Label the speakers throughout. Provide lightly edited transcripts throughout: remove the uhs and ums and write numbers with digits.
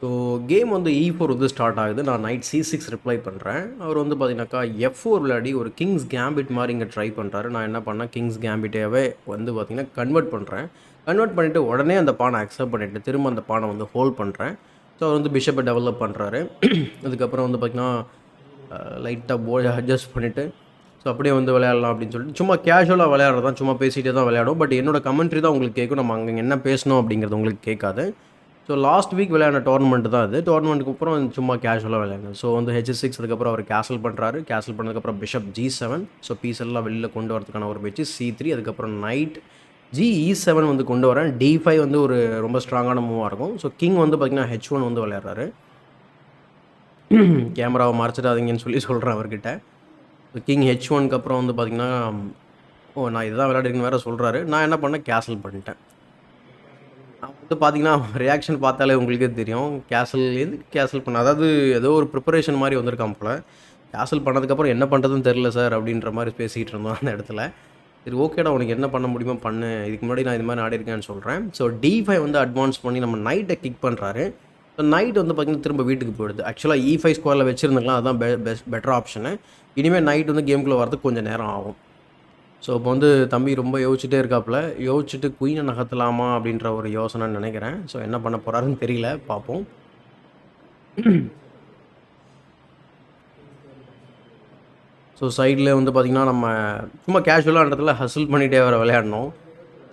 Speaker 1: So game வந்து E4 வந்து start ஆகுது. நான் நைட் C6 ரிப்ளை பண்ணுறேன். அவர் வந்து பார்த்தீங்கன்னாக்கா F4 விளையாடி ஒரு கிங்ஸ் கேம்பிட் மாதிரி இங்கே ட்ரை பண்ணுறாரு. நான் என்ன பண்ணேன், கிங்ஸ் கேம்பிட்டேவே வந்து பார்த்தீங்கன்னா கன்வெர்ட் பண்ணுறேன். கன்வெர்ட் பண்ணிவிட்டு உடனே அந்த பானை அக்செப்ட் பண்ணிவிட்டு திரும்ப அந்த பானை வந்து ஹோல்ட் பண்ணுறேன். ஸோ அவர் வந்து பிஷப்பை டெவலப் பண்ணுறாரு. அதுக்கப்புறம் வந்து பார்த்தீங்கன்னா லைட்டாக போர்டை அட்ஜஸ்ட் பண்ணிவிட்டு ஸோ அப்படியே வந்து விளையாடலாம் அப்படின்னு சொல்லிட்டு சும்மா கேஷுவலாக விளையாடுறது தான், சும்மா பேசிகிட்டே தான் விளையாடும். பட் என்னோட கமெண்ட்ரி தான் உங்களுக்கு கேட்கும், நம்ம அங்கே என்ன பேசணும் அப்படிங்கிறது உங்களுக்கு கேட்காது. ஸோ லாஸ்ட் வீக் விளையாடின டோர்னமெண்ட் தான் அது. டோர்னமெண்ட்டுக்கு அப்புறம் சும்மா கேஷுவலாக விளையாடணும். ஸோ வந்து H6 அதுக்கப்புறம் அவர் கேசல் பண்ணுறாரு. கேசல் பண்ணதுக்கப்புறம் பிஷப் G7. ஸோ பீஸ் எல்லாம் வெளியில் கொண்டு வரதுக்கான ஒரு பேச்சு C3. அதுக்கப்புறம் நைட் GE7 வந்து கொண்டு வரேன். D5 வந்து ஒரு ரொம்ப ஸ்ட்ராங்கான மூவாக இருக்கும். ஸோ கிங் வந்து பார்த்திங்கன்னா H1 வந்து விளையாடுறாரு. கேமராவை மறைச்சிடாதீங்கன்னு சொல்கிறேன் அவர்கிட்ட. கிங் H1க்கு அப்புறம் வந்து பார்த்திங்கன்னா நான் இதுதான் விளையாடுறேன்னு வேறு சொல்கிறாரு. நான் என்ன பண்ணேன், கேசல் பண்ணிட்டேன். வந்து பார்த்தீங்கன்னா ரியாக்ஷன் பார்த்தாலே உங்களுக்கே தெரியும். கேசல் பண்ண, அதாவது ஏதோ ஒரு ப்ரிப்பரேஷன் மாதிரி வந்திருக்கான் போல். கேசல் பண்ணதுக்கப்புறம் என்ன பண்ணுறதுன்னு தெரில சார் அப்படின்ற மாதிரி பேசிகிட்டு இருந்தோம் அந்த இடத்துல. சரி ஓகேடா, உனக்கு என்ன பண்ண முடியுமோ பண்ணு, இதுக்கு முன்னாடி நான் இது மாதிரி ஆடிருக்கேன்னு சொல்கிறேன். ஸோ D5 வந்து அட்வான்ஸ் பண்ணி நம்ம நைட்டை கிக் பண்ணுறாரு. ஸோ நைட் வந்து பார்த்திங்கன்னா திரும்ப வீட்டுக்கு போயிடுது. ஆக்சுவலாக E5 ஸ்கொயரில் வச்சுருந்துக்கலாம், அதுதான் பெட்டர் ஆப்ஷனு. இனிமேல் நைட் வந்து கேம்குள்ளே வரதுக்கு கொஞ்சம் நேரம் ஆகும். ஸோ இப்போ வந்து தம்பி ரொம்ப யோசிச்சுட்டே இருக்காப்புல. யோசிச்சுட்டு குயினை நகர்த்தலாமா அப்படின்ற ஒரு யோசனைன்னு நினைக்கிறேன். ஸோ என்ன பண்ண போகிறாருன்னு தெரியல, பார்ப்போம். ஸோ சைடில் வந்து பார்த்திங்கன்னா நம்ம சும்மா கேஷுவலாக ஹசில் பண்ணிகிட்டே வர விளையாடணும்.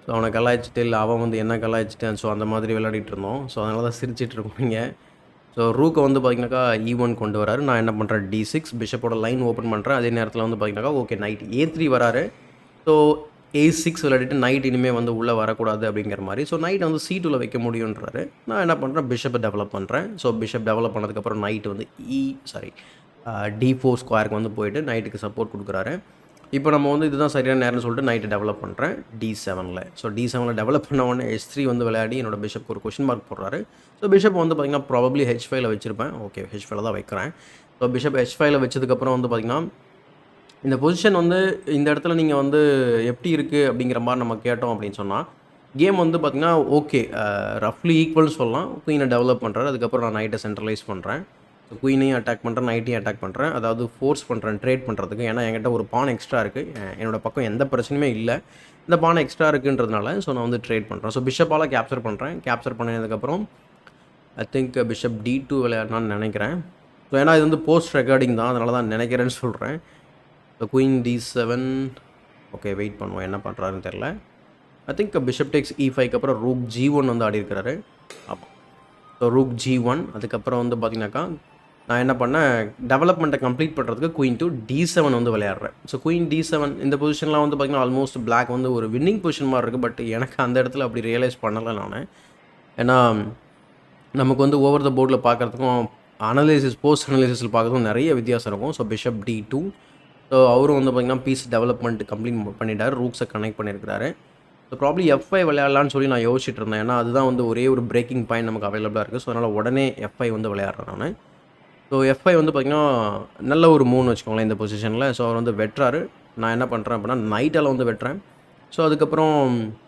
Speaker 1: ஸோ அவனை கலாய்ச்சிட்டு, இல்லை அவன் வந்து என்ன கலாய்ச்சிட்டேன், ஸோ அந்த மாதிரி விளையாடிட்டு இருந்தோம். ஸோ அதனால தான் சிரிச்சிட்டு இருக்கீங்க. ஸோ ரூக்கை வந்து பார்த்திங்கனாக்கா E1 கொண்டு வராரு. நான் என்ன பண்ணுறேன், D6 பிஷப்போட லைன் ஓப்பன் பண்ணுறேன். அதே நேரத்தில் வந்து பார்த்திங்கனாக்கா ஓகே நைட் A3 வராரு. ஸோ A6 விளையாடிட்டு நைட் இனிமேல் வந்து உள்ளே வரக்கூடாது அப்படிங்கிற மாதிரி. ஸோ நைட் வந்து C2வில் வைக்க முடியுன்றாரு. நான் என்ன பண்ணுறேன், பிஷப்பை டெவலப் பண்ணுறேன். ஸோ பிஷப் டெவலப் பண்ணதுக்கப்புறம் நைட் வந்து D4 ஸ்கொயருக்கு வந்து போயிட்டு நைட்டுக்கு சப்போர்ட் கொடுக்குறாரு. இப்போ நம்ம வந்து இதுதான் சரியான நேரம்னு சொல்லிட்டு நைட்டு டெவலப் பண்ணுறேன் D7ல். ஸோ D7ல் டெவலப் பண்ண உடனே H3 வந்து விளையாடி என்னோட பிஷப்க்கு ஒரு கொஷின் மார்க் போடுறாரு. ஸோ பிஷப் வந்து பார்த்திங்கன்னா ப்ராபப்ளி H5ல் வச்சுருப்பேன். ஓகே H5ல் தான் வைக்கிறேன். ஸோ பிஷப் H5ல் வச்சதுக்கப்புறம் வந்து பார்த்திங்கன்னா இந்த பொசிஷன் வந்து இந்த இடத்துல நீங்கள் வந்து எப்படி இருக்குது அப்படிங்கிற மாதிரி நம்ம கேட்டோம் அப்படின்னு சொன்னால், கேம் வந்து பார்த்திங்கன்னா ஓகே ரஃப்லி ஈக்குவல்னு சொல்லலாம். குயினை டெவலப் பண்ணுறாரு. அதுக்கப்புறம் நான் நைட்டை சென்ட்ரலைஸ் பண்ணுறேன். ஸோ குயினையும் அட்டாக் பண்ணுறேன், நைட்டையும் அட்டாக் பண்ணுறேன். அதாவது ஃபோர்ஸ் பண்ணுறேன் ட்ரேட் பண்ணுறதுக்கு. ஏன்னா என்கிட்ட ஒரு பான் எக்ஸ்ட்ரா இருக்குது. என்னோடய பக்கம் எந்த பிரச்சனையுமே இல்லை. இந்த பான் எக்ஸ்ட்ரா இருக்குன்றதுனால ஸோ நான் வந்து ட்ரேட் பண்ணுறேன். ஸோ பிஷப்பால் கேப்சர் பண்ணுறேன். கேப்சர் பண்ணதுக்கப்புறம் ஐ திங்க் பிஷப் D2 விளையாடலான்னு நினைக்கிறேன். ஸோ ஏன்னா இது வந்து போஸ்ட் ரெக்கார்டிங் தான், அதனால தான் நினைக்கிறேன்னு சொல்கிறேன். So queen D7. Okay wait பண்ணுவோம், என்ன பண்ணுறாருன்னு தெரில. ஐ திங்க் பிஷப் டேக்ஸ் E5க்கு அப்புறம் ரூக் G1 வந்து ஆடி இருக்கிறாரு. ஆமாம், ஸோ ரூக் G1. அதுக்கப்புறம் வந்து பார்த்திங்கனாக்கா நான் என்ன பண்ணேன், டெவலப்மெண்ட்டை கம்ப்ளீட் பண்ணுறதுக்கு குயின் டு D7 வந்து விளையாடுறேன். ஸோ குயின் D7 இந்த பொசிஷன்லாம் வந்து பார்த்திங்கன்னா ஆல்மோஸ்ட் பிளாக் வந்து ஒரு வின்னிங் பொசிஷன் மாதிரி இருக்குது. பட் எனக்கு அந்த இடத்துல அப்படி ரியலைஸ் பண்ணலை நான். ஏன்னா நமக்கு வந்து ஓவர் த போர்டில் பார்க்குறதுக்கும் போஸ்ட் அனலைசிஸில் பார்க்குறதுக்கும் நிறைய வித்தியாசம் இருக்கும். So bishop D2. ஸோ அவரும் வந்து பார்த்திங்கன்னா பீஸ் டெவலப்மெண்ட் கம்ப்ளீட் பண்ணிட்டார். ரூக்ஸை கனெக்ட் பண்ணியிருக்கிறாரு. ஸோ ப்ராப்ளி F5 விளையாடலான்னு சொல்லி நான் யோசிச்சுட்டு இருந்தேன். ஏன்னா அதுதான் வந்து ஒரே ஒரு பிரேக்கிங் பாயிண்ட் நமக்கு அவைலபிளாக இருக்குது. ஸோ அதனால் உடனே F5 வந்து விளையாடுறேன் நான். ஸோ F5 வந்து பார்த்திங்கன்னா நல்ல ஒரு மூவ்னு வச்சுக்கோங்களேன் இந்த பொசிஷனில். ஸோ அவர் வந்து வெட்டுறாரு. நான் என்ன பண்ணுறேன் அப்படின்னா நைட்டால் வந்து வெட்டுறேன். ஸோ அதுக்கப்புறம்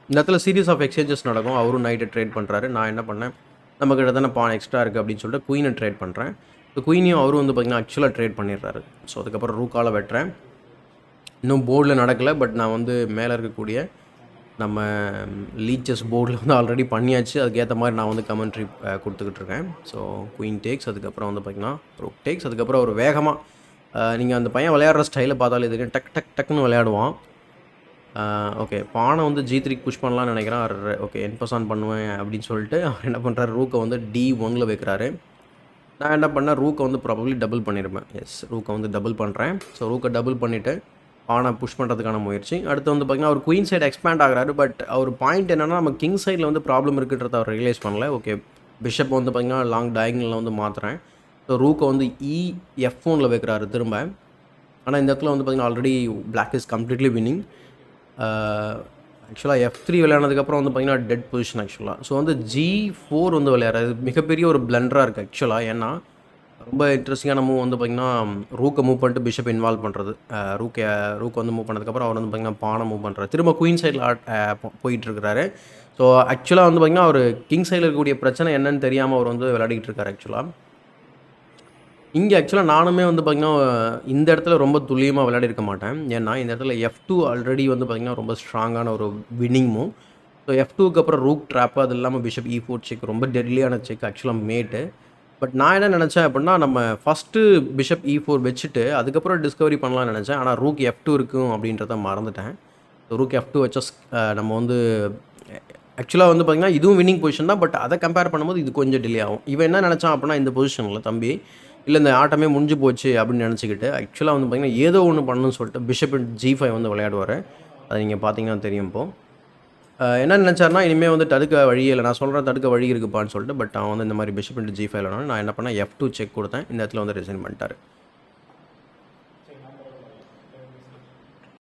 Speaker 1: இந்த இடத்துல சீரீஸ் ஆஃப் எக்ஸ்சேஞ்சஸ் நடக்கும். அவரும் நைட்டை ட்ரேட் பண்ணுறாரு. நான் என்ன பண்ணேன், நமக்கிட்ட தானே பான் எக்ஸ்ட்ரா இருக்குது அப்படின்னு சொல்லிட்டு குயினை ட்ரேட் பண்ணுறேன். ஸோ குயினையும் அவரும் வந்து பார்த்திங்கன்னா ஆக்சுவலாக ட்ரேட் பண்ணிடுறாரு. ஸோ அதுக்கப்புறம் ரூக்கால் வெட்டுறேன். இன்னும் போர்டில் நடக்கலை, பட் நான் வந்து மேலே இருக்கக்கூடிய நம்ம லீச்சஸ் போர்டில் வந்து ஆல்ரெடி பண்ணியாச்சு. அதுக்கேற்ற மாதிரி நான் வந்து கமெண்ட்ரி கொடுத்துக்கிட்டு இருக்கேன். ஸோ குயின் டேக்ஸ், அதுக்கப்புறம் வந்து பார்த்திங்கன்னா ரூக் டேக்ஸ். அதுக்கப்புறம் ஒரு வேகமாக நீங்கள் அந்த பையன் விளையாடுற ஸ்டைலை பார்த்தாலே தெரியும், டக் டக் டக்குன்னு விளையாடுவான். ஓகே பானை வந்து G3 புஷ் பண்ணலான்னு நினைக்கிறேன். ஓகே என்பஸ் ஆன் பண்ணுவேன் அப்படின்னு சொல்லிட்டு அவர் என்ன பண்ணுறாரு, ரூக்கை வந்து D1ல் வைக்கிறாரு. நான் என்ன பண்ணேன், ரூக்கை வந்து ப்ராபப்ளி டபுள் பண்ணியிருப்பேன். ரூக்கை வந்து டபுள் பண்ணுறேன். ஸோ ரூக்கை டபுள் பண்ணிவிட்டு பானை புஷ் பண்ணுறதுக்கான முயற்சி. அடுத்து வந்து பார்த்திங்கன்னா அவர் குயின் சைடு எக்ஸ்பேண்ட் ஆகிறாரு. பட் அவர் பாயிண்ட் என்னென்னா, நம்ம கிங் சைடில் வந்து ப்ராப்ளம் இருக்குன்றத அவர் ரியலைஸ் பண்ணல. ஓகே பிஷப் வந்து பார்த்திங்கன்னா லாங் டயகனலில் வந்து மாற்றுறேன். ஸோ ரூக்கை வந்து F1ல் வைக்கிறாரு திரும்ப. ஆனால் இந்த இடத்துல வந்து பார்த்திங்கன்னா already black is completely winning. ஆக்சுவலாக F3 விளையாடுனதுக்கப்புறம் வந்து பார்த்திங்கன்னா டெட் பொசிஷன் ஆக்சுவலாக. ஸோ வந்து G4 வந்து விளையாடுறது மிகப்பெரிய ஒரு பிளண்டராக இருக்குது ஆக்சுவலாக. ஏன்னா ரொம்ப இன்ட்ரெஸ்டிங்கான மூவ் வந்து பார்த்தீங்கன்னா, ரூக்க மூவ் பண்ணிட்டு பிஷப் இன்வால்வ் பண்ணுறது. ரூக் வந்து மூவ் பண்ணதுக்கப்புறம் அவர் வந்து பார்த்தீங்கன்னா, பானை மூவ் பண்ணுறாரு. திரும்ப குயின் சைடில் போயிட்டுருக்கிறாரு. ஸோ ஆக்சுவலாக வந்து பார்த்தீங்கன்னா, அவர் கிங் சைடில் இருக்கக்கூடிய பிரச்சனை என்னன்னு தெரியாமல் அவர் வந்து விளையாடிக்கிட்டு இருக்காரு ஆக்சுவலாக. இங்கே ஆக்சுவலாக நானுமே வந்து பார்த்தீங்கன்னா, இந்த இடத்துல ரொம்ப துல்லியமாக விளையாடிருக்க மாட்டேன். ஏன்னா, இந்த இடத்துல F2 ஆல்ரெடி வந்து பார்த்தீங்கன்னா, ரொம்ப ஸ்ட்ராங்கான ஒரு வின்னிங் மூவ். ஸோ F2க்கு அப்புறம் ரூக் ட்ராப், அது இல்லாமல் பிஷப் E4 செக் ரொம்ப டெட்லியான செக் ஆக்சுவலாக மேட்டு. பட் நான் என்ன நினச்சேன் அப்படின்னா, நம்ம ஃபஸ்ட்டு பிஷப் E4 வச்சுட்டு, அதுக்கப்புறம் டிஸ்கவரி பண்ணலாம்னு நினச்சேன். ஆனால் ரூக் F2 இருக்கும் அப்படின்றத மறந்துட்டேன். ரூக் F2 வச்சா நம்ம வந்து ஆக்சுவலாக வந்து பார்த்தீங்கன்னா, இதுவும் வின்னிங் பொசிஷன் தான். பட் அதை கம்பேர் பண்ணும்போது இது கொஞ்சம் டிலே ஆகும். இவன் என்ன நினச்சான் அப்படின்னா, இந்த பொசிஷனில் தம்பி, இல்லை இந்த ஆட்டமே முடிஞ்சு போச்சு அப்படின்னு நினச்சிக்கிட்டு, ஆக்சுவலாக வந்து பார்த்தீங்கன்னா, ஏதோ ஒன்று பண்ணணும்னு சொல்லிட்டு பிஷப் G5 வந்து விளையாடுவார். அதை நீங்கள் பார்த்தீங்கன்னா தெரியும் இப்போ. என்ன நினச்சாருன்னா, இனிமேல் வந்து தடுக்க வழியே இல்லை, நான் சொல்கிறேன் தடுக்க வழி இருக்குப்பான்னு சொல்லிட்டு. பட் அவன் வந்து இந்த மாதிரி பிஷப் G5 நான் என்ன பண்ணேன், F2 செக் கொடுத்தேன். இந்த இடத்துல வந்து ரிசைன் பண்ணிட்டாரு.